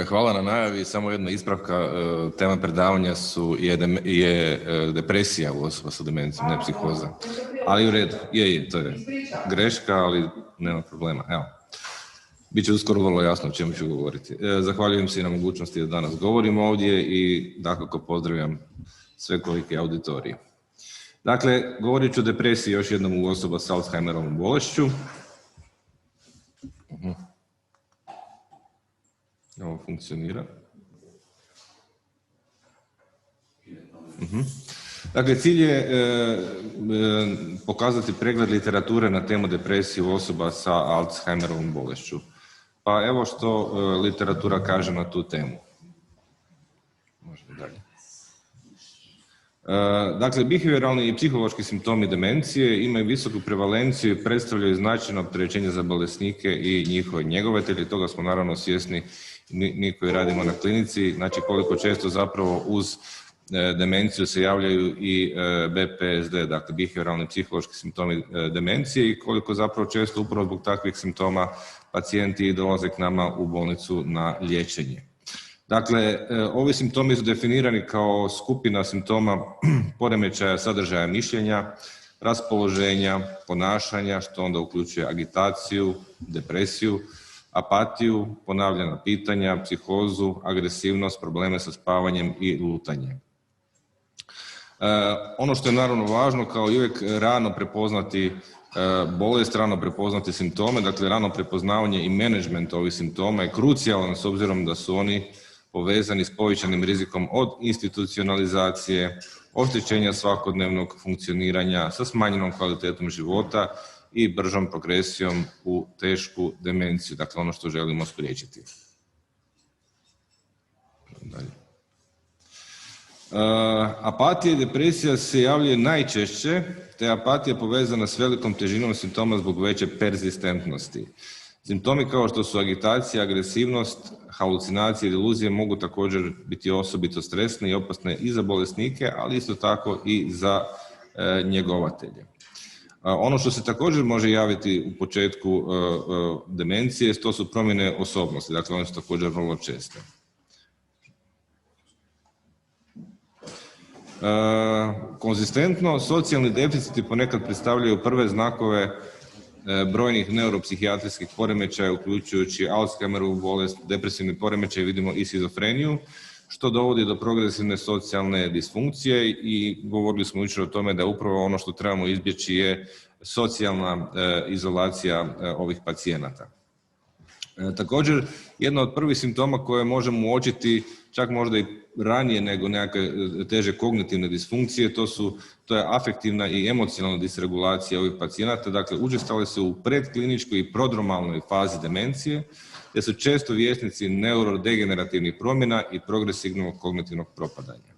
Hvala na najavi. Samo jedna ispravka. Tema predavanja je depresija u osoba sa demencijom, ne psihoza. Ali u redu, to je greška, ali nema problema. Evo. Biće uskoro vrlo jasno o čemu ću govoriti. Zahvaljujem se i na mogućnosti da danas govorim ovdje i dakako pozdravljam sve kolike auditorije. Dakle, govorit ću o depresiji još jednom u osoba sa Alzheimerovom bolešću. Ovo funkcionira. Dakle, cilj je pokazati pregled literature na temu depresije osoba sa Alzheimerovom bolešću. Pa evo što literatura kaže na tu temu. Možete dalje. Dakle, behavioralni i psihološki simptomi demencije imaju visoku prevalenciju i predstavljaju značajno opterećenje za bolesnike i njihove njegovatelje. Toga smo naravno svjesni mi koji radimo na klinici. Znači, koliko često zapravo uz demenciju se javljaju i BPSD, dakle behavioralni psihološki simptomi demencije i koliko zapravo često upravo zbog takvih simptoma pacijenti dolaze k nama u bolnicu na liječenje. Dakle, ovi simptomi su definirani kao skupina simptoma poremećaja sadržaja mišljenja, raspoloženja, ponašanja, što onda uključuje agitaciju, depresiju, apatiju, ponavljana pitanja, psihozu, agresivnost, probleme sa spavanjem i lutanje. Ono što je naravno važno, kao i uvijek, rano prepoznati bolest, rano prepoznati simptome, dakle rano prepoznavanje i menadžment ovih simptoma je krucijalan s obzirom da su oni povezani s povećanim rizikom od institucionalizacije, oštećenja svakodnevnog funkcioniranja sa smanjenom kvalitetom života i bržom progresijom u tešku demenciju, dakle ono što želimo spriječiti. Apatija i depresija se javljaju najčešće, te apatija povezana s velikom težinom simptoma zbog veće perzistentnosti. Simptomi kao što su agitacija, agresivnost, halucinacije i iluzije mogu također biti osobito stresne i opasne i za bolesnike, ali isto tako i za njegovatelje. Ono što se također može javiti u početku demencije, to su promjene osobnosti, dakle one su također vrlo česte. Konzistentno, socijalni deficiti ponekad predstavljaju prve znakove brojnih neuropsihijatrijskih poremećaja, uključujući Alzheimerovu bolest, depresivni poremećaj, vidimo i šizofreniju, što dovodi do progresivne socijalne disfunkcije i govorili smo jučer o tome da upravo ono što trebamo izbjeći je socijalna izolacija ovih pacijenata. Također, jedna od prvih simptoma koje možemo uočiti, čak možda i ranije nego nekakve teže kognitivne disfunkcije, to je afektivna i emocionalna disregulacija ovih pacijenata, dakle učestale su u predkliničkoj i prodromalnoj fazi demencije, te su često vjesnici neurodegenerativnih promjena i progresivnog kognitivnog propadanja.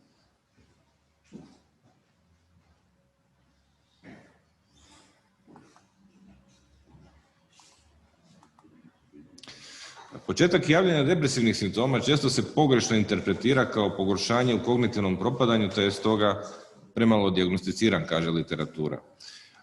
Početak javljanja depresivnih simptoma često se pogrešno interpretira kao pogoršanje u kognitivnom propadanju, te je stoga premalo dijagnosticiran, kaže literatura.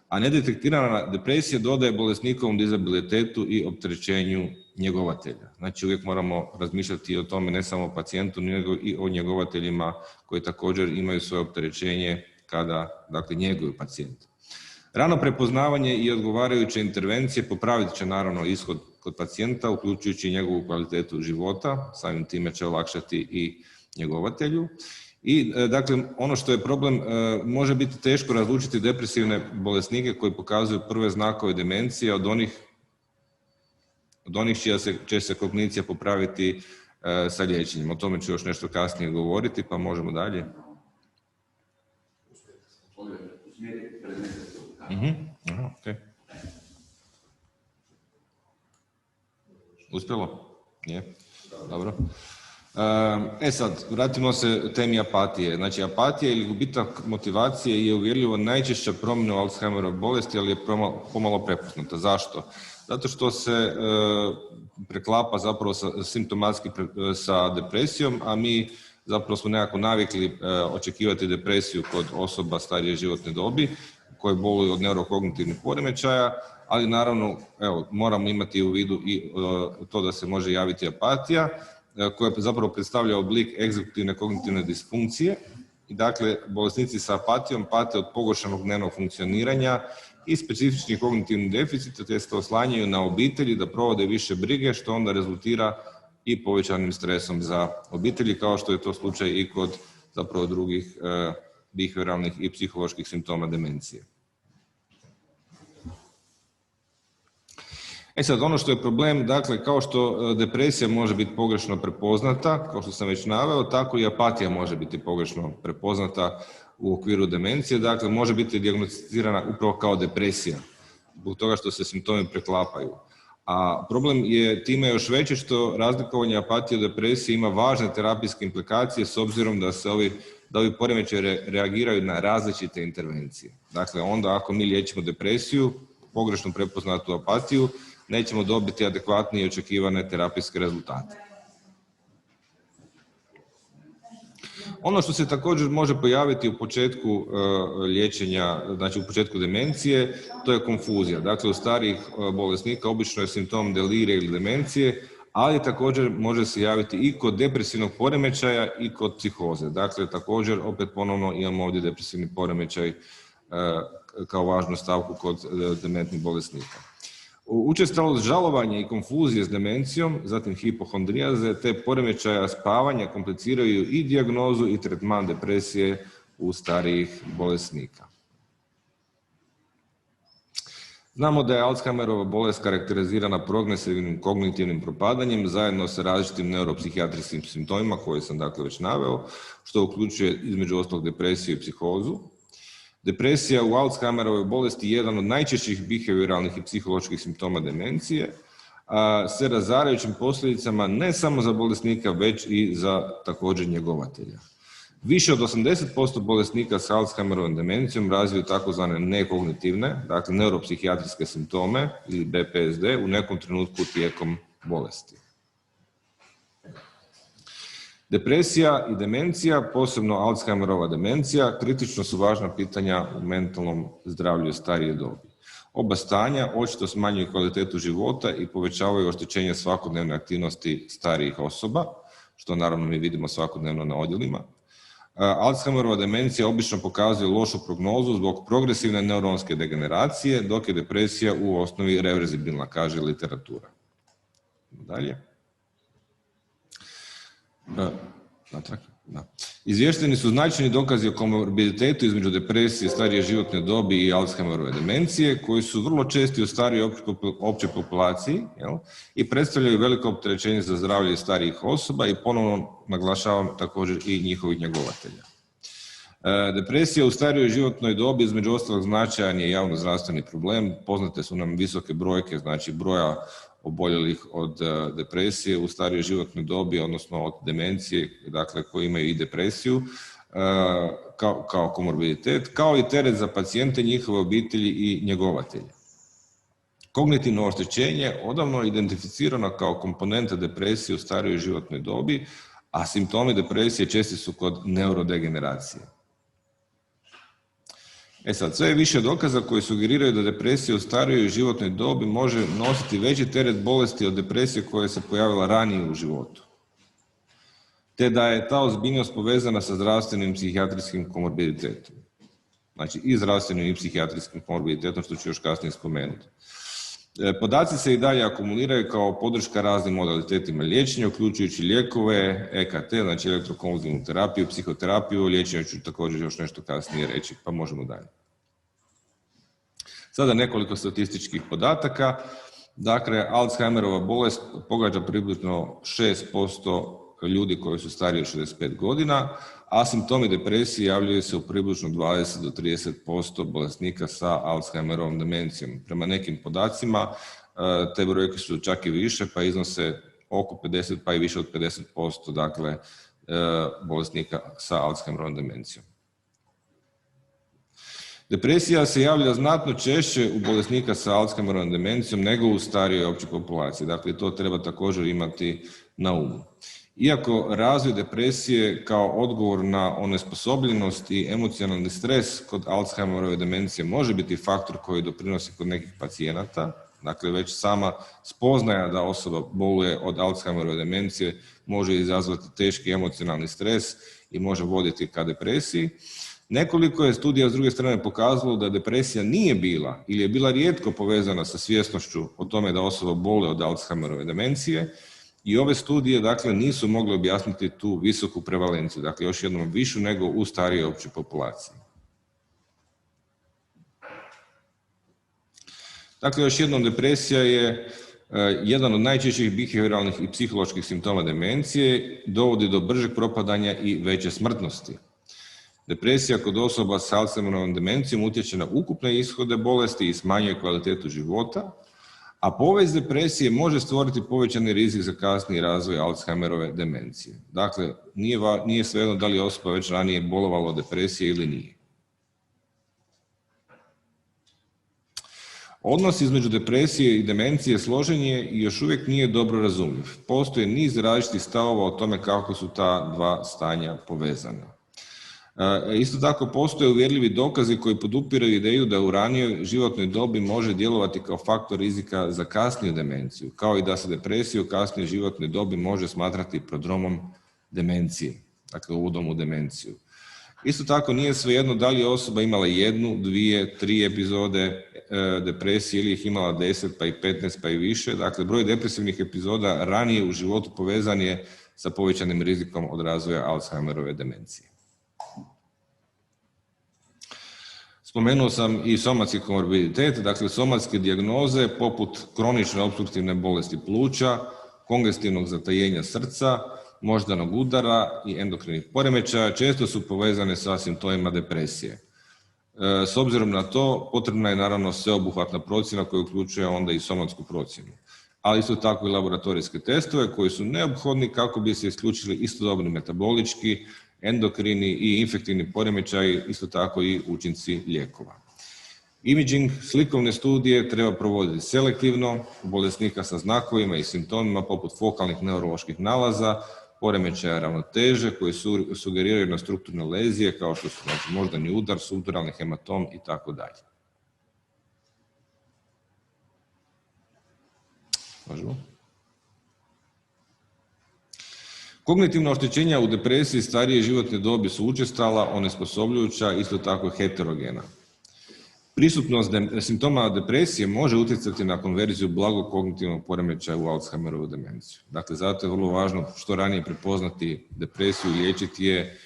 A nedetektirana depresija dodaje bolesnikovom dizabilitetu i opterećenju njegovatelja. Znači uvijek moramo razmišljati o tome ne samo o pacijentu, nego i o njegovateljima koji također imaju svoje opterećenje kada, dakle, njeguju pacijenta. Rano prepoznavanje i odgovarajuće intervencije popravit će naravno ishod kod pacijenta, uključujući i njegovu kvalitetu života, samim time će olakšati i njegovatelju. I dakle, ono što je problem, može biti teško razlučiti depresivne bolesnike koji pokazuju prve znakove demencije od onih čija će se kognicija popraviti sa liječenjem. O tome ću još nešto kasnije govoriti, pa možemo dalje. Okay. Uspjelo? Je. Dobro. Sad, vratimo se temi apatije. Znači, apatija ili gubitak motivacije je uvjerljivo najčešća promjena u Alzheimerove bolesti, ali je pomalo prepoznata. Zašto? Zato što se preklapa zapravo simptomatski sa depresijom, a mi zapravo smo nekako navikli očekivati depresiju kod osoba starije životne dobi koje boluju od neurokognitivnih poremećaja, ali naravno moramo imati u vidu i to da se može javiti apatija koja zapravo predstavlja oblik egzekutivne kognitivne disfunkcije. I dakle, bolesnici sa apatijom pate od pogoršanog dnevnog funkcioniranja i specifičnih kognitivnih deficita, te se oslanjaju na obitelji da provode više brige, što onda rezultira i povećanim stresom za obitelji, kao što je to slučaj i kod zapravo drugih behavioralnih i psiholoških simptoma demencije. Sad, ono što je problem, dakle, kao što depresija može biti pogrešno prepoznata, kao što sam već naveo, tako i apatija može biti pogrešno prepoznata u okviru demencije, dakle, može biti dijagnosticirana upravo kao depresija, zbog toga što se simptomi preklapaju. A problem je time još veći što razlikovanje apatije od depresije ima važne terapijske implikacije s obzirom da ovi poremećaji reagiraju na različite intervencije. Dakle, onda ako mi liječimo depresiju, pogrešno prepoznatu apatiju, nećemo dobiti adekvatne i očekivane terapijske rezultate. Ono što se također može pojaviti u početku liječenja, znači u početku demencije, to je konfuzija. Dakle, u starijih bolesnika obično je simptom delirija ili demencije, ali također može se javiti i kod depresivnog poremećaja i kod psihoze. Dakle, također, opet ponovno imamo ovdje depresivni poremećaj kao važnu stavku kod dementnih bolesnika. Učestalost žalovanja i konfuzije s demencijom, zatim hipohondrijaze, te poremećaja spavanja kompliciraju i dijagnozu i tretman depresije u starijih bolesnika. Znamo da je Alzheimerova bolest karakterizirana progresivnim kognitivnim propadanjem zajedno sa različitim neuropsihijatrijskim simptomima koje sam dakle već naveo, što uključuje između ostalog depresiju i psihozu. Depresija u Alzheimerovoj bolesti je jedan od najčešćih behavioralnih i psiholoških simptoma demencije, sa razarajućim posljedicama ne samo za bolesnika, već i za također njegovatelja. Više od 80% bolesnika s Alzheimerovom demencijom razviju takozvane nekognitivne, dakle neuropsihijatrijske simptome ili BPSD u nekom trenutku tijekom bolesti. Depresija i demencija, posebno Alzheimerova demencija, kritično su važna pitanja u mentalnom zdravlju starije dobi. Oba stanja očito smanjuju kvalitetu života i povećavaju oštećenje svakodnevne aktivnosti starijih osoba, što naravno mi vidimo svakodnevno na odjelima. Alzheimerova demencija obično pokazuje lošu prognozu zbog progresivne neuronske degeneracije, dok je depresija u osnovi reverzibilna, kaže literatura. Dalje. Izvješteni su značajni dokazi o komorbiditetu između depresije starije životne dobi i Alzheimerove demencije, koji su vrlo česti u starijoj općoj populaciji i predstavljaju veliko opterećenje za zdravlje starijih osoba i ponovno naglašavam također i njihovih njegovatelja. Depresija u starijoj životnoj dobi između ostalog značajan je javnozdravstveni problem. Poznate su nam visoke brojke, znači broja oboljelih od depresije u starijoj životnoj dobi, odnosno od demencije, dakle koji imaju i depresiju kao komorbiditet, kao i teret za pacijente, njihove obitelji i njegovatelje. Kognitivno oštećenje odavno je identificirano kao komponenta depresije u starijoj životnoj dobi, a simptomi depresije česti su kod neurodegeneracije. Sad, sve je više dokaza koji sugeriraju da depresija u starijoj životnoj dobi može nositi veći teret bolesti od depresije koja se pojavila ranije u životu. Te da je ta ozbiljnost povezana sa zdravstvenim psihijatrijskim komorbiditetom. Znači i zdravstvenim i psihijatrijskim komorbiditetom, što ću još kasnije spomenuti. Podaci se i dalje akumuliraju kao podrška raznim modalitetima liječenja, uključujući lijekove, EKT, znači elektrokonvulzivnu terapiju, psihoterapiju, liječenje ću također još nešto kasnije reći, pa možemo dalje. Sada nekoliko statističkih podataka. Dakle, Alzheimerova bolest pogađa približno 6% ljudi koji su stariji od 65 godina, a simptomi depresije javljaju se u približno 20 do 30% bolesnika sa Alzheimerovom demencijom. Prema nekim podacima te brojke su čak i više, pa iznose oko 50 pa i više od 50%, dakle, bolesnika sa Alzheimerovom demencijom. Depresija se javlja znatno češće u bolesnika sa Alzheimerovom demencijom nego u starijoj općoj populaciji. Dakle, to treba također imati na umu. Iako razvoj depresije kao odgovor na onesposobljenost i emocionalni stres kod Alzheimerove demencije može biti faktor koji doprinosi kod nekih pacijenata, Dakle, već sama spoznaja da osoba boluje od Alzheimerove demencije može izazvati teški emocionalni stres i može voditi ka depresiji. Nekoliko je studija s druge strane pokazalo da depresija nije bila ili je bila rijetko povezana sa svjesnošću o tome da osoba boluje od Alzheimerove demencije i ove studije dakle nisu mogle objasniti tu visoku prevalenciju, dakle još jednom višu nego u starijoj općoj populaciji. Dakle, još jednom, depresija je jedan od najčešćih behavioralnih i psiholoških simptoma demencije, dovodi do bržeg propadanja i veće smrtnosti. Depresija kod osoba s Alzheimerovom demencijom utječe na ukupne ishode bolesti i smanjuje kvalitetu života, a povijest depresije može stvoriti povećani rizik za kasniji razvoj Alzheimerove demencije. Dakle, nije svejedno da li je osoba već ranije bolovala od depresije ili nije. Odnos između depresije i demencije složen je i još uvijek nije dobro razumljiv. Postoji niz različitih stavova o tome kako su ta dva stanja povezana. Isto tako postoje uvjerljivi dokazi koji podupiraju ideju da u ranijoj životnoj dobi može djelovati kao faktor rizika za kasniju demenciju, kao i da se depresija u kasnijoj životnoj dobi može smatrati prodromom demencije, dakle uvodom u demenciju. Isto tako nije svejedno da li je osoba imala 1, 2, 3 epizode depresije ili ih imala 10, pa i 15, pa i više. Dakle, broj depresivnih epizoda ranije u životu povezan je sa povećanim rizikom od razvoja Alzheimerove demencije. Spomenuo sam i somatski komorbiditet, dakle somatske dijagnoze poput kronične opstruktivne bolesti pluća, kongestivnog zatajenja srca, moždanog udara i endokrinih poremećaja često su povezane sa simptomima depresije. S obzirom na to, potrebna je naravno sveobuhvatna procjena koja uključuje onda i somatsku procjenu, ali isto tako i laboratorijske testove koji su neophodni kako bi se isključili istodobni metabolički, endokrini i infektivni poremećaji, isto tako i učinci lijekova. Imaging, slikovne studije treba provoditi selektivno u bolesnika sa znakovima i simptomima poput fokalnih neuroloških nalaza, poremećaja ravnoteže koji sugeriraju na strukturne lezije kao što su moždani udar, subduralni hematom i tako dalje. Možemo? Kognitivna oštećenja u depresiji starije životne dobi su učestala, onesposobljujuća, isto tako heterogena. Prisutnost simptoma depresije može utjecati na konverziju blagog kognitivnog poremećaja u Alzheimerovu demenciju. Dakle, zato je vrlo važno što ranije prepoznati depresiju, liječiti je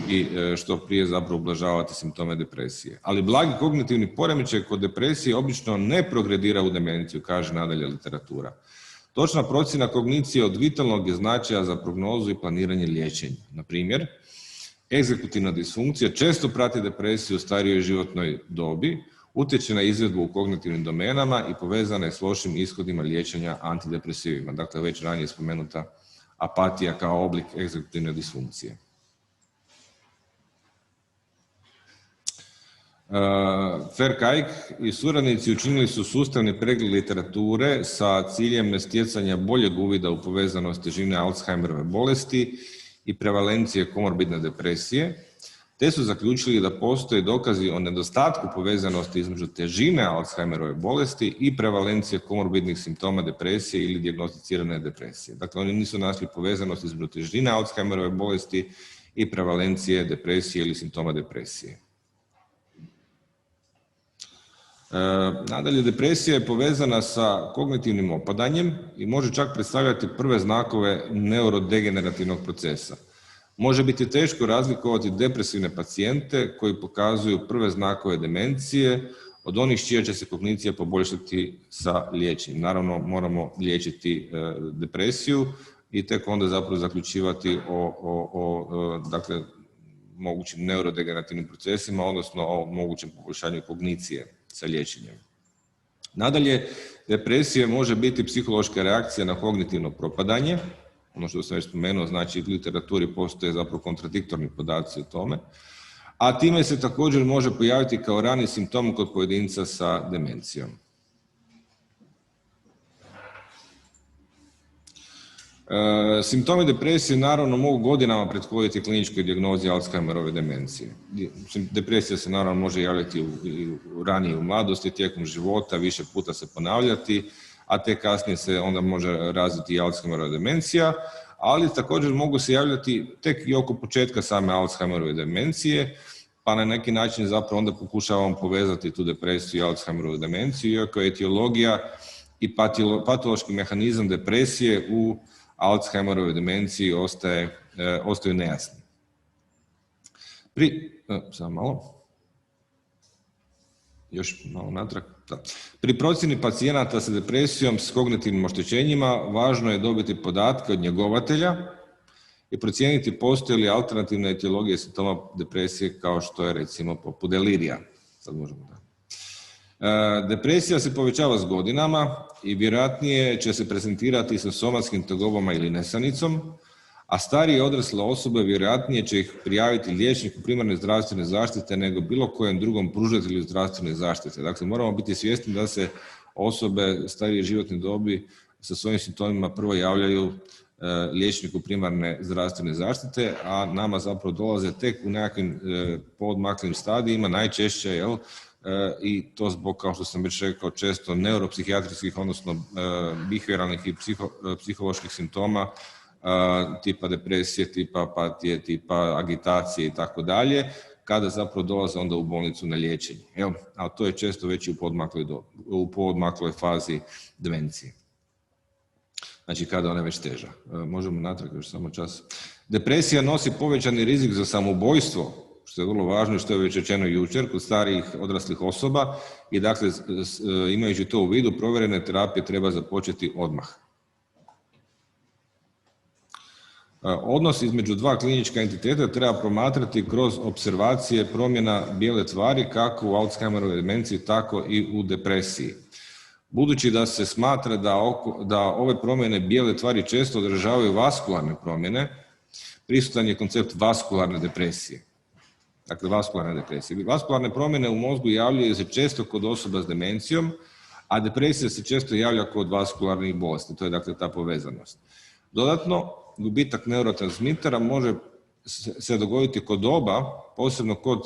i što prije zapravo ublažavati simptome depresije. Ali blagi kognitivni poremećaj kod depresije obično ne progredira u demenciju, kaže nadalje literatura. Točna procjena kognicije od vitalnog je značaja za prognozu i planiranje liječenja. Na primjer, egzekutivna disfunkcija često prati depresiju u starijoj životnoj dobi, utječe na izvedbu u kognitivnim domenama i povezana je s lošim ishodima liječenja antidepresivima. Dakle, već ranije spomenuta apatija kao oblik egzekutivne disfunkcije. Verkajk i suradnici učinili su sustavni pregled literature sa ciljem stjecanja boljeg uvida u povezanost težine Alzheimerove bolesti i prevalencije komorbidne depresije, te su zaključili da postoje dokazi o nedostatku povezanosti između težine Alzheimerove bolesti i prevalencije komorbidnih simptoma depresije ili dijagnosticirane depresije. Dakle, oni nisu našli povezanost između težine Alzheimerove bolesti i prevalencije depresije ili simptoma depresije. Nadalje, depresija je povezana sa kognitivnim opadanjem i može čak predstavljati prve znakove neurodegenerativnog procesa. Može biti teško razlikovati depresivne pacijente koji pokazuju prve znakove demencije od onih čija će se kognicija poboljšati sa liječenjem. Naravno, moramo liječiti depresiju i tek onda zapravo zaključivati o dakle, mogućim neurodegenerativnim procesima, odnosno o mogućem poboljšanju kognicije sa liječenjem. Nadalje, depresija može biti psihološka reakcija na kognitivno propadanje, ono što sam već spomenuo, znači u literaturi postoje zapravo kontradiktorni podaci o tome, a time se također može pojaviti kao rani simptom kod pojedinca sa demencijom. Simptomi depresije naravno mogu godinama prethoditi kliničkoj dijagnozi Alzheimerove demencije. Depresija se naravno može javljati ranije u mladosti, tijekom života, više puta se ponavljati, a te kasnije se onda može razviti i Alzheimerova demencija, ali također mogu se javljati tek i oko početka same Alzheimerove demencije, pa na neki način zapravo onda pokušavamo povezati tu depresiju i Alzheimerovu demenciju, iako je etiologija i patološki mehanizam depresije u Alzheimerovoj demenciji ostaju nejasni. Samo malo. Još malo natrag. Da. Pri procjeni pacijenata sa depresijom s kognitivnim oštećenjima važno je dobiti podatke od njegovatelja i procijeniti postoje li alternativne etiologije simptoma depresije kao što je recimo poput delirija. Sad možemo da. Depresija se povećava s godinama i vjerojatnije će se prezentirati sa somatskim tegobama ili nesanicom, a starije i odrasle osobe vjerojatnije će ih prijaviti liječniku primarne zdravstvene zaštite nego bilo kojem drugom pružatelju zdravstvene zaštite. Dakle, moramo biti svjesni da se osobe starije životne dobi sa svojim simptomima prvo javljaju liječniku primarne zdravstvene zaštite, a nama zapravo dolaze tek u nekakvim poodmaklim stadijima, najčešće, i to zbog, kao što sam već rekao, često neuropsihijatrijskih, odnosno bihevioralnih i psiholoških simptoma, tipa depresije, tipa apatije, tipa agitacije i tako dalje, kada zapravo dolaze onda u bolnicu na liječenje. A to je često već i u poodmakloj fazi demencije. Znači kada ona je već teža. Možemo natrag još samo čas. Depresija nosi povećani rizik za samoubojstvo, što je vrlo važno i što je već rečeno jučer, kod starijih odraslih osoba i dakle, imajući to u vidu, provjerene terapije treba započeti odmah. Odnos između dva klinička entiteta treba promatrati kroz observacije promjena bijele tvari kako u Alzheimerovoj demenciji, tako i u depresiji. Budući da se smatra da ove promjene bijele tvari često odražavaju vaskularne promjene, prisutan je koncept vaskularne depresije. Dakle, vaskularne depresije. Vaskularne promjene u mozgu javljaju se često kod osoba s demencijom, a depresija se često javlja kod vaskularnih bolesti. To je dakle ta povezanost. Dodatno, gubitak neurotransmitera može se dogoditi kod oba, posebno kod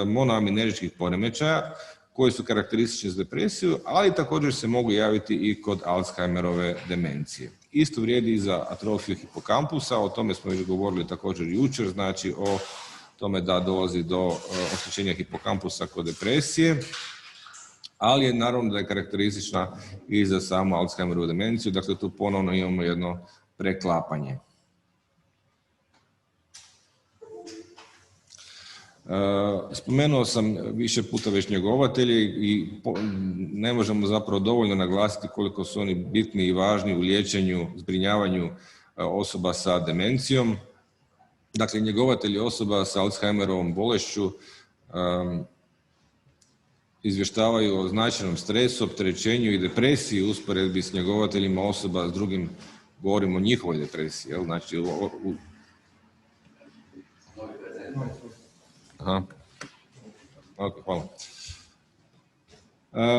monoamineričkih poremećaja, koji su karakteristični za depresiju, ali također se mogu javiti i kod Alzheimerove demencije. Isto vrijedi i za atrofiju hipokampusa, o tome smo već govorili također jučer, znači o tome da dolazi do oštećenja hipokampusa kod depresije, ali je naravno da je karakteristična i za samu Alzheimerovu demenciju, dakle tu ponovno imamo jedno preklapanje. Spomenuo sam više puta već njegovatelji i ne možemo zapravo dovoljno naglasiti koliko su oni bitni i važni u liječenju, zbrinjavanju osoba sa demencijom. Dakle, njegovatelji osoba sa Alzheimerovom bolešću izvještavaju o značajnom stresu, opterećenju i depresiji u usporedbi s njegovateljima osoba s drugim, govorimo o njihovoj depresiji, znači hvala.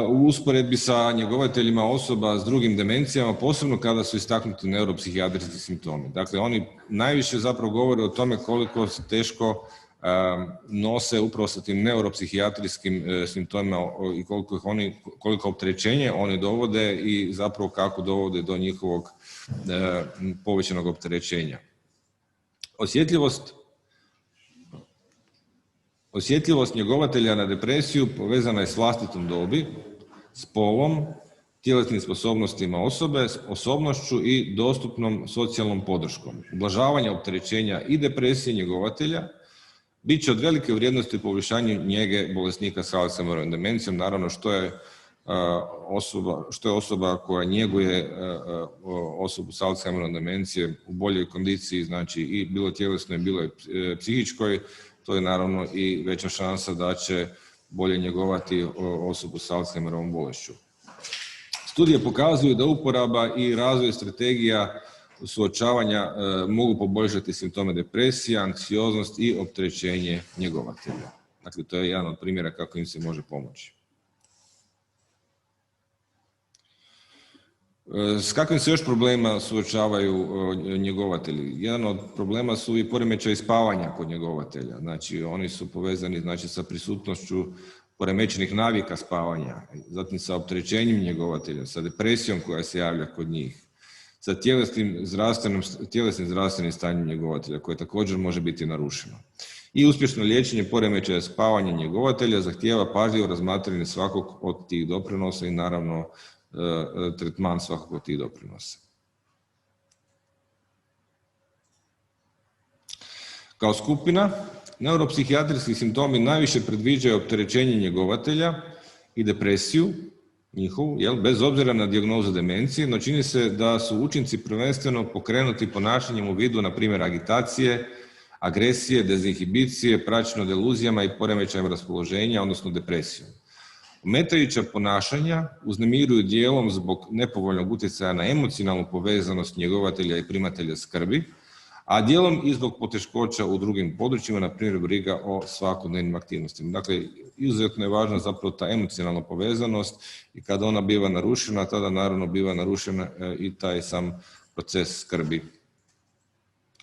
U usporedbi sa njegovateljima osoba s drugim demencijama, posebno kada su istaknuti neuropsihijatrijski simptomi. Dakle, oni najviše zapravo govore o tome koliko se teško nose upravo sa tim neuropsihijatrijskim simptomima i koliko opterećenje oni dovode i zapravo kako dovode do njihovog povećanog opterećenja. Osjetljivost njegovatelja na depresiju povezana je s vlastitom dobi, spolom, tjelesnim sposobnostima osobe, osobnošću i dostupnom socijalnom podrškom. Ublažavanje opterećenja i depresije njegovatelja bit će od velike vrijednosti u poboljšanju njege bolesnika s Alzheimerovom demencijom, naravno što je osoba koja njeguje osobu s Alzheimerovom demencijom u boljoj kondiciji, znači i bilo tjelesnoj, bilo psihičkoj, to je naravno i veća šansa da će bolje njegovati osobu s Alzheimerovom bolešću. Studije pokazuju da uporaba i razvoj strategija suočavanja mogu poboljšati simptome depresije, anksioznost i opterećenje njegovatelja. Dakle, to je jedan od primjera kako im se može pomoći. S kakvim se još problema suočavaju njegovatelji? Jedan od problema su i poremećaji spavanja kod njegovatelja. Znači, oni su povezani sa prisutnošću poremećenih navika spavanja, zatim sa opterećenjem njegovatelja, sa depresijom koja se javlja kod njih, sa tjelesnim zdravstvenim stanjem njegovatelja koje također može biti narušeno. I uspješno liječenje poremećaja spavanja njegovatelja zahtijeva pažljivo razmatranje svakog od tih doprinosa i naravno tretman svakog od tih doprinosa. Kao skupina, neuropsihijatrijski simptomi najviše predviđaju opterećenje njegovatelja i depresiju njihovu, bez obzira na dijagnozu demencije, no čini se da su učinci prvenstveno pokrenuti ponašanjem u vidu, na primjer, agitacije, agresije, dezinhibicije, praćeno deluzijama i poremećajem raspoloženja, odnosno depresijom. Ometajuća ponašanja uznemiruju dijelom zbog nepovoljnog utjecaja na emocionalnu povezanost njegovatelja i primatelja skrbi, a dijelom i zbog poteškoća u drugim područjima, na primjer briga o svakodnevnim aktivnostima. Dakle, izuzetno je važna zapravo ta emocionalna povezanost i kada ona biva narušena, tada naravno biva narušena i taj sam proces skrbi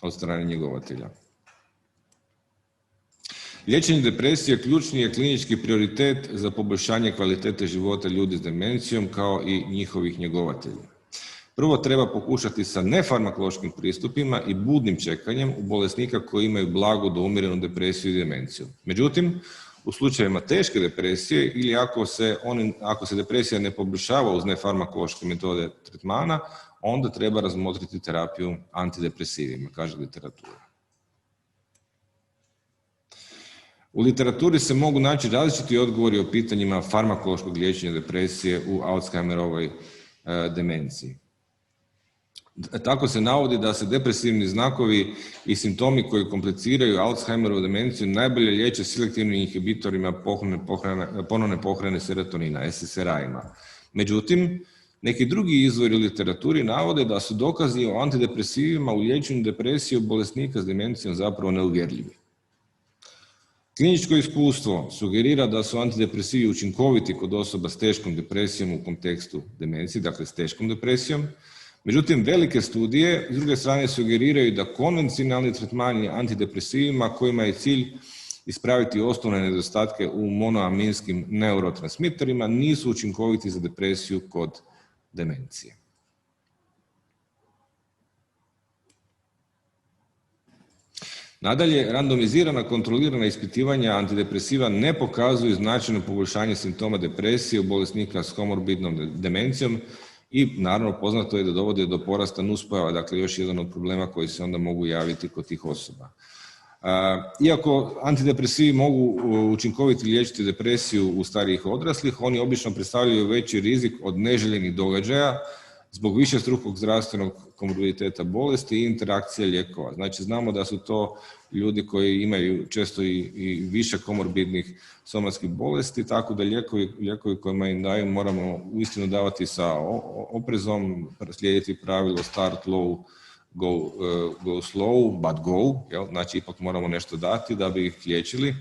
od strane njegovatelja. Liječenje depresije ključni je klinički prioritet za poboljšanje kvalitete života ljudi s demencijom kao i njihovih njegovatelja. Prvo treba pokušati sa nefarmakološkim pristupima i budnim čekanjem u bolesnika koji imaju blagu do umjerenu depresiju i demenciju. Međutim, u slučajevima teške depresije ili ako se depresija ne poboljšava uz nefarmakološke metode tretmana, onda treba razmotriti terapiju antidepresivima, kaže literatura. U literaturi se mogu naći različiti odgovori o pitanjima farmakološkog liječenja depresije u Alzheimerovoj demenciji. Tako se navodi da se depresivni znakovi i simptomi koji kompliciraju Alzheimerovu demenciju najbolje liječe selektivnim inhibitorima ponovne pohrane serotonina, SSRI-ima. Međutim, neki drugi izvori u literaturi navode da su dokazi o antidepresivima u liječenju depresije u bolesnika s demencijom zapravo neuvjerljivi. Kliničko iskustvo sugerira da su antidepresivi učinkoviti kod osoba s teškom depresijom u kontekstu demencije, dakle s teškom depresijom. Međutim, velike studije s druge strane sugeriraju da konvencionalni tretmani antidepresivima kojima je cilj ispraviti osnovne nedostatke u monoaminskim neurotransmiterima nisu učinkoviti za depresiju kod demencije. Nadalje, randomizirana kontrolirana ispitivanja antidepresiva ne pokazuju značajno poboljšanje simptoma depresije u bolesnika s komorbidnom demencijom i naravno poznato je da dovode do porasta nuspojava, dakle još jedan od problema koji se onda mogu javiti kod tih osoba. Iako antidepresivi mogu učinkovito liječiti depresiju u starijih odraslih, oni obično predstavljaju veći rizik od neželjenih događaja zbog višestrukog zdravstvenog komorbiditeta bolesti i interakcije lijekova. Znači, znamo da su to ljudi koji imaju često i više komorbidnih somatskih bolesti, tako da lijekovi kojima im daju moramo uistinu davati sa oprezom, slijediti pravilo start low, go slow, but go. Znači, ipak moramo nešto dati da bi ih liječili,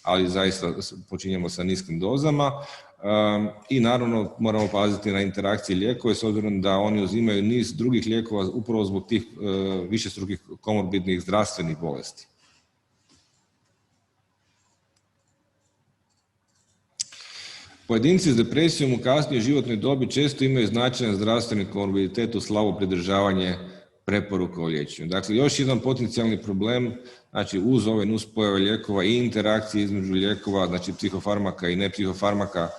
ali zaista počinjemo sa niskim dozama. I naravno moramo paziti na interakcije lijekove s obzirom da oni uzimaju niz drugih lijekova upravo zbog tih višestrukih komorbidnih zdravstvenih bolesti. Pojedinci s depresijom u kasnijoj životnoj dobi često imaju značajan zdravstveni komorbiditet uz slabo pridržavanje preporuka o liječenju. Dakle, još jedan potencijalni problem, znači uz ove nuspojave lijekova i interakcije između lijekova, znači psihofarmaka i nepsihofarmaka,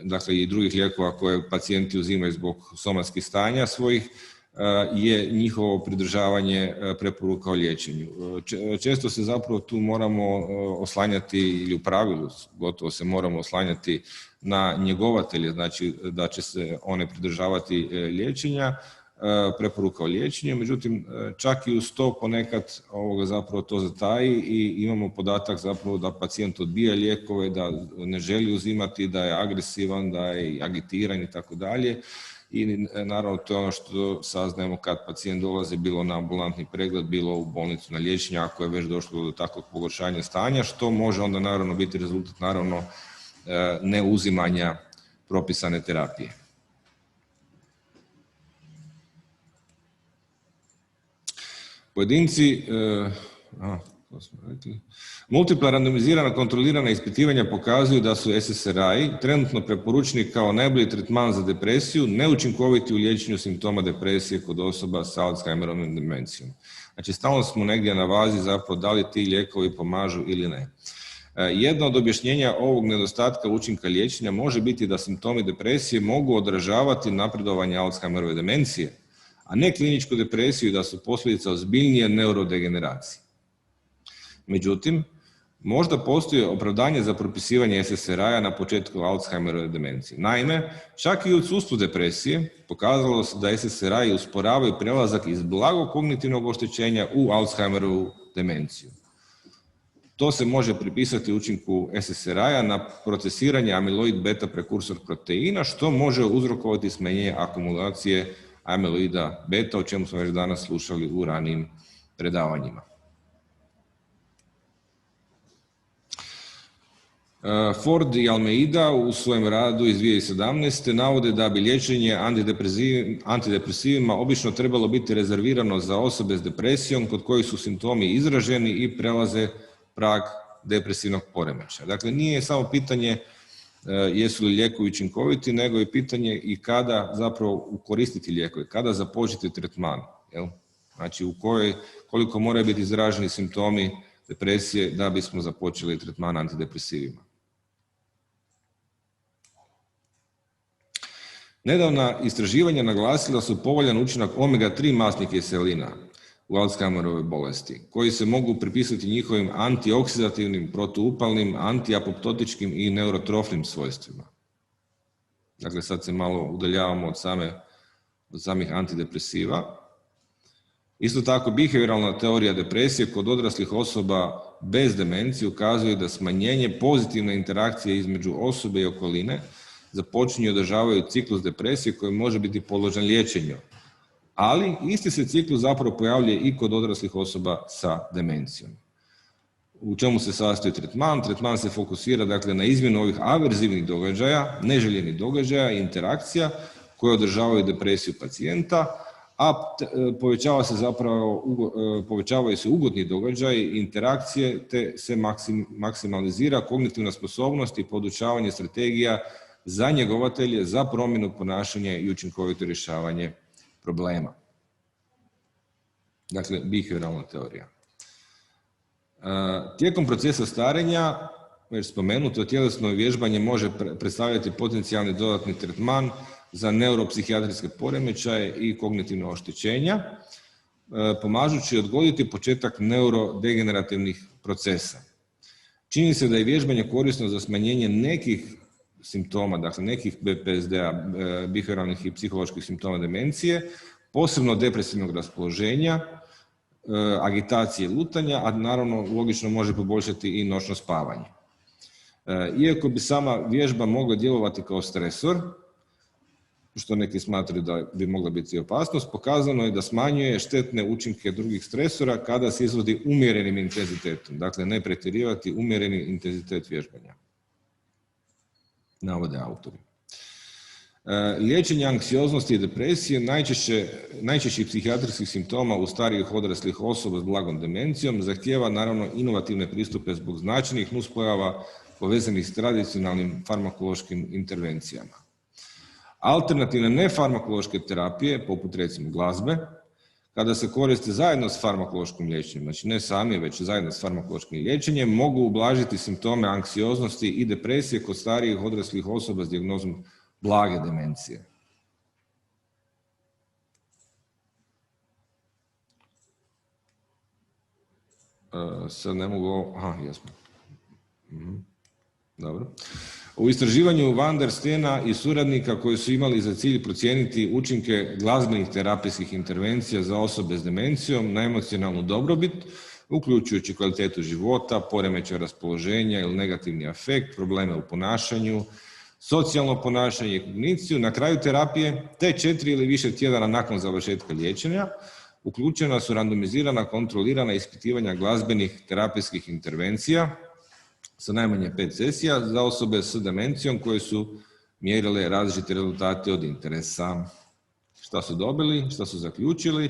dakle i drugih lijekova koje pacijenti uzimaju zbog somatskih stanja svojih, je njihovo pridržavanje preporuka o liječenju. Često se zapravo tu moramo oslanjati, ili u pravilu gotovo se moramo oslanjati na njegovatelje, znači da će se one pridržavati liječenja, preporuka o liječenju, međutim čak i uz to ponekad zapravo to zataji i imamo podatak zapravo da pacijent odbija lijekove, da ne želi uzimati, da je agresivan, da je agitiran i tako dalje. I naravno to je ono što saznajemo kad pacijent dolazi bilo na ambulantni pregled, bilo u bolnicu na liječenje, ako je već došlo do takvog pogoršanja stanja, što može onda naravno biti rezultat naravno neuzimanja propisane terapije. Pojedinci, multipla randomizirana kontrolirana ispitivanja pokazuju da su SSRI trenutno preporučeni kao najbolji tretman za depresiju, neučinkoviti u liječenju simptoma depresije kod osoba sa Alzheimerovom demencijom. Znači, stalno smo negdje na vazi zapravo da li ti lijekovi pomažu ili ne. Jedno od objašnjenja ovog nedostatka učinka liječenja može biti da simptomi depresije mogu odražavati napredovanje Alzheimerove demencije, a ne kliničku depresiju, da su posljedica ozbiljnije neurodegeneracije. Međutim, možda postoji opravdanje za propisivanje SSRI-a na početku Alzheimerove demencije. Naime, čak i u odsustvu depresije pokazalo se da SSRI usporavaju prelazak iz blagog kognitivnog oštećenja u Alzheimerovu demenciju. To se može pripisati učinku SSRI-a na procesiranje amiloid beta prekursor proteina, što može uzrokovati smanjenje akumulacije amiloida beta, o čemu smo već danas slušali u ranijim predavanjima. Ford i Almeida u svojem radu iz 2017. navode da bi liječenje antidepresivima obično trebalo biti rezervirano za osobe s depresijom kod kojih su simptomi izraženi i prelaze prag depresivnog poremećaja. Dakle, nije samo pitanje jesu li lijekovi učinkoviti, nego je pitanje i kada zapravo koristiti lijekove, kada započeti tretman. Znači, koliko moraju biti izraženi simptomi depresije da bismo započeli tretman antidepresivima. Nedavna istraživanja naglasila su povoljan učinak omega-3 masnih kiselina u Alzheimerovoj bolesti, koji se mogu pripisati njihovim antioksidativnim, protuupalnim, antiapoptotičkim i neurotrofnim svojstvima. Dakle, sad se malo udaljavamo od samih antidepresiva. Isto tako, behavioralna teorija depresije kod odraslih osoba bez demencije ukazuje da smanjenje pozitivne interakcije između osobe i okoline započinju i održavaju ciklus depresije koji može biti podložan liječenju. Ali isti se ciklus zapravo pojavljuje i kod odraslih osoba sa demencijom. U čemu se sastoji tretman? Tretman se fokusira dakle na izmjenu ovih averzivnih događaja, neželjenih događaja i interakcija koje održavaju depresiju pacijenta, a povećavaju se ugodni događaji i interakcije, te se maksimalizira kognitivna sposobnost i podučavanje strategija za njegovatelje, za promjenu ponašanja i učinkovito rješavanje problema. Dakle, behavioralna teorija. Tijekom procesa starenja, već spomenuto, tjelesno vježbanje može predstavljati potencijalni dodatni tretman za neuropsihijatrijske poremećaje i kognitivna oštećenja, pomažući odgoditi početak neurodegenerativnih procesa. Čini se da je vježbanje korisno za smanjenje nekih simptoma, dakle nekih BPSD-a, behavioralnih i psiholoških simptoma demencije, posebno depresivnog raspoloženja, agitacije i lutanja, a naravno logično može poboljšati i noćno spavanje. Iako bi sama vježba mogla djelovati kao stresor, što neki smatraju da bi mogla biti opasnost, pokazano je da smanjuje štetne učinke drugih stresora kada se izvodi umjerenim intenzitetom. Dakle, ne pretjerivati, umjereni intenzitet vježbanja, navode autori. Liječenje anksioznosti i depresije, najčešćih psihijatrijskih simptoma u starijih odraslih osoba s blagom demencijom, zahtijeva naravno inovativne pristupe zbog značajnih nuspojava povezanih s tradicionalnim farmakološkim intervencijama. Alternativne nefarmakološke terapije, poput recimo glazbe, kada se koriste zajedno s farmakološkim liječenjem, znači ne sami, već zajedno s farmakološkim liječenjem, mogu ublažiti simptome anksioznosti i depresije kod starijih odraslih osoba s dijagnozom blage demencije. Sad ne mogu... jesmo. Dobro. U istraživanju Van der Steena i suradnika koji su imali za cilj procijeniti učinke glazbenih terapijskih intervencija za osobe s demencijom na emocionalnu dobrobit, uključujući kvalitetu života, poremećaj raspoloženja ili negativni afekt, probleme u ponašanju, socijalno ponašanje i kogniciju, na kraju terapije, te 4 ili više tjedana nakon završetka liječenja, uključena su randomizirana, kontrolirana ispitivanja glazbenih terapijskih intervencija sa najmanje 5 sesija za osobe s demencijom koje su mjerile različite rezultate od interesa. Šta su dobili, šta su zaključili?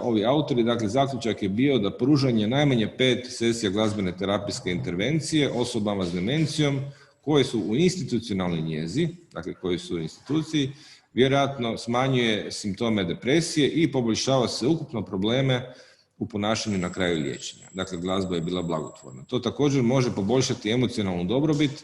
ovi autori, dakle zaključak je bio da pružanje najmanje 5 sesija glazbene terapijske intervencije osobama s demencijom koje su u institucionalnoj njezi, dakle koji su u instituciji, vjerojatno smanjuje simptome depresije i poboljšava se ukupno probleme u ponašanju na kraju liječenja. Dakle, glazba je bila blagotvorna. To također može poboljšati emocionalnu dobrobit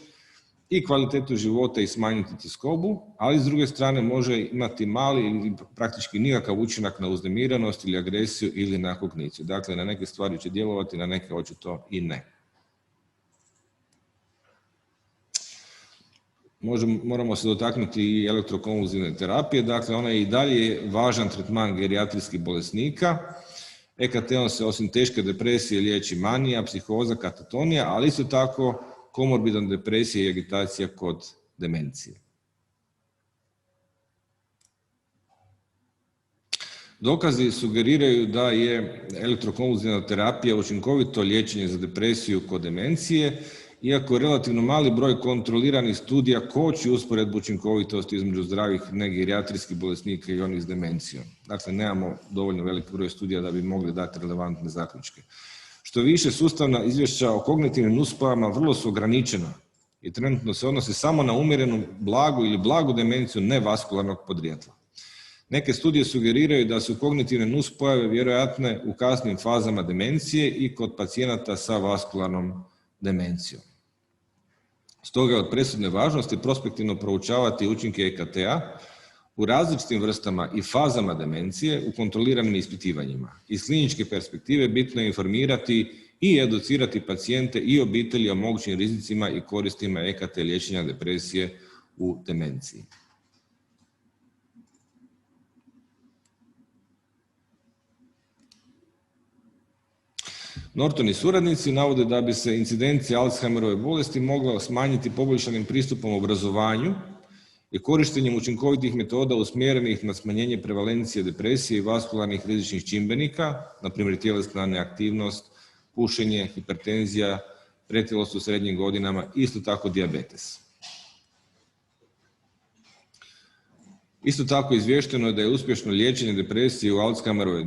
i kvalitetu života i smanjiti tjeskobu, ali s druge strane može imati mali ili praktički nikakav učinak na uznemiranost ili agresiju ili na kogniciju. Dakle, na neke stvari će djelovati, na neke očito i ne. Moramo se dotaknuti i elektrokonvulzivne terapije, dakle ona je i dalje važan tretman gerijatrijskih bolesnika. EKT-om se osim teške depresije liječi manija, psihoza, katatonija, ali isto tako komorbidna depresija i agitacija kod demencije. Dokazi sugeriraju da je elektrokonvulzivna terapija učinkovito liječenje za depresiju kod demencije, iako relativno mali broj kontroliranih studija koči usporedbu učinkovitosti između zdravih negerijatrijskih bolesnika i onih s demencijom. Dakle, nemamo dovoljno veliki broj studija da bi mogli dati relevantne zaključke. Što više, sustavna izvješća o kognitivnim nuspojavama vrlo su ograničena i trenutno se odnose samo na umjerenu blagu ili blagu demenciju nevaskularnog podrijetla. Neke studije sugeriraju da su kognitivne nuspojave vjerojatne u kasnim fazama demencije i kod pacijenata sa vaskularnom demencijom. Stoga je od presudne važnosti prospektivno proučavati učinke EKT-a u različitim vrstama i fazama demencije u kontroliranim ispitivanjima. Iz kliničke perspektive bitno je informirati i educirati pacijente i obitelji o mogućim rizicima i koristima EKT liječenja depresije u demenciji. Norton i suradnici navode da bi se incidencija Alzheimerove bolesti mogla smanjiti poboljšanim pristupom obrazovanju i korištenjem učinkovitih metoda usmjerenih na smanjenje prevalencije depresije i vaskularnih rizičnih čimbenika, na primjer tjelesna neaktivnost, pušenje, hipertenzija, pretilost u srednjim godinama, isto tako dijabetes. Isto tako izvješteno je da je uspješno liječenje depresije u Alzheimerovoj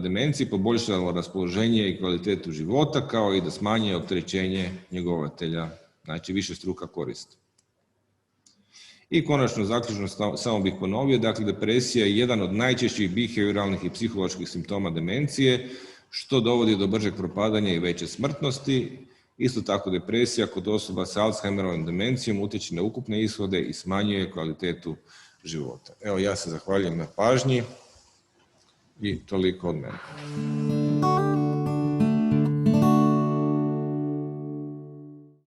demenciji poboljšalo raspoloženje i kvalitetu života, kao i da smanjuje opterećenje njegovatelja, znači višestruka korist. I konačno, zaključno samo bih ponovio, dakle depresija je jedan od najčešćih behavioralnih i psiholoških simptoma demencije, što dovodi do bržeg propadanja i veće smrtnosti. Isto tako depresija kod osoba sa Alzheimerovom demencijom utječe na ukupne ishode i smanjuje kvalitetu života. Evo, ja se zahvaljujem na pažnji i toliko od mene.